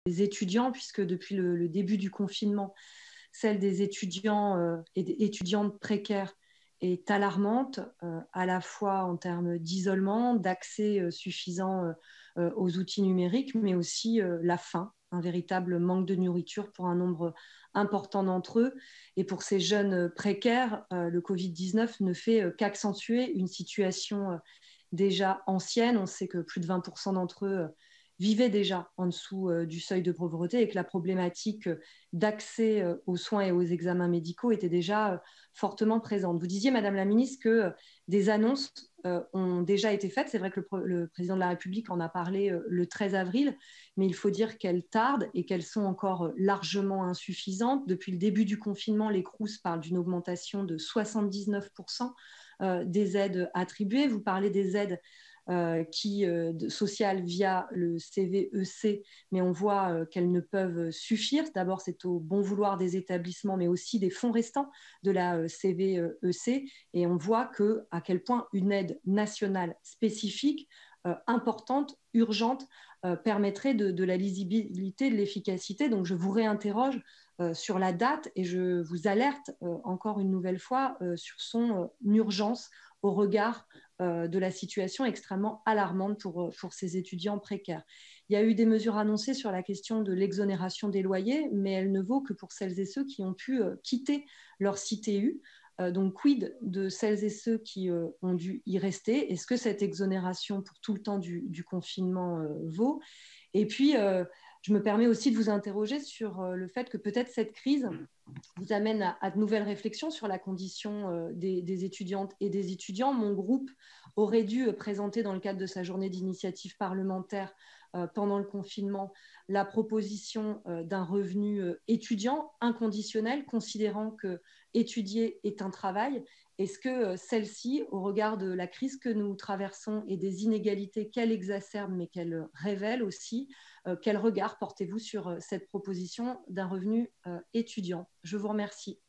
étudiants, puisque depuis le début du confinement, celle des étudiants et des étudiantes précaires est alarmante, à la fois en termes d'isolement, d'accès suffisant aux outils numériques, mais aussi la faim, un véritable manque de nourriture pour un nombre important d'entre eux. Et pour ces jeunes précaires, le Covid-19 ne fait qu'accentuer une situation déjà ancienne. On sait que plus de 20% d'entre eux vivaient déjà en dessous du seuil de pauvreté et que la problématique d'accès aux soins et aux examens médicaux était déjà fortement présente. Vous disiez, Madame la Ministre, que des annonces ont déjà été faites. C'est vrai que le président de la République en a parlé le 13 avril, mais il faut dire qu'elles tardent et qu'elles sont encore largement insuffisantes. Depuis le début du confinement, les Crous parlent d'une augmentation de 79% des aides attribuées. Vous parlez des aides sociales via le CVEC, mais on voit qu'elles ne peuvent suffire. D'abord, c'est au bon vouloir des établissements, mais aussi des fonds restants de la CVEC. Et on voit à quel point une aide nationale spécifique, importante, urgente, permettrait de la lisibilité, de l'efficacité. Donc, je vous réinterroge sur la date et je vous alerte encore une nouvelle fois sur son urgence au regard de la situation extrêmement alarmante pour ces étudiants précaires. Il y a eu des mesures annoncées sur la question de l'exonération des loyers, mais elle ne vaut que pour celles et ceux qui ont pu quitter leur CTU. Donc, quid de celles et ceux qui ont dû y rester? Est-ce que cette exonération pour tout le temps du confinement vaut? Et puis, je me permets aussi de vous interroger sur le fait que peut-être cette crise vous amène à de nouvelles réflexions sur la condition des étudiantes et des étudiants. Mon groupe aurait dû présenter dans le cadre de sa journée d'initiative parlementaire pendant le confinement la proposition d'un revenu étudiant inconditionnel, considérant que étudier est un travail. Est-ce que celle-ci, au regard de la crise que nous traversons et des inégalités qu'elle exacerbe mais qu'elle révèle aussi, quel regard portez-vous sur cette proposition d'un revenu étudiant? Je vous remercie.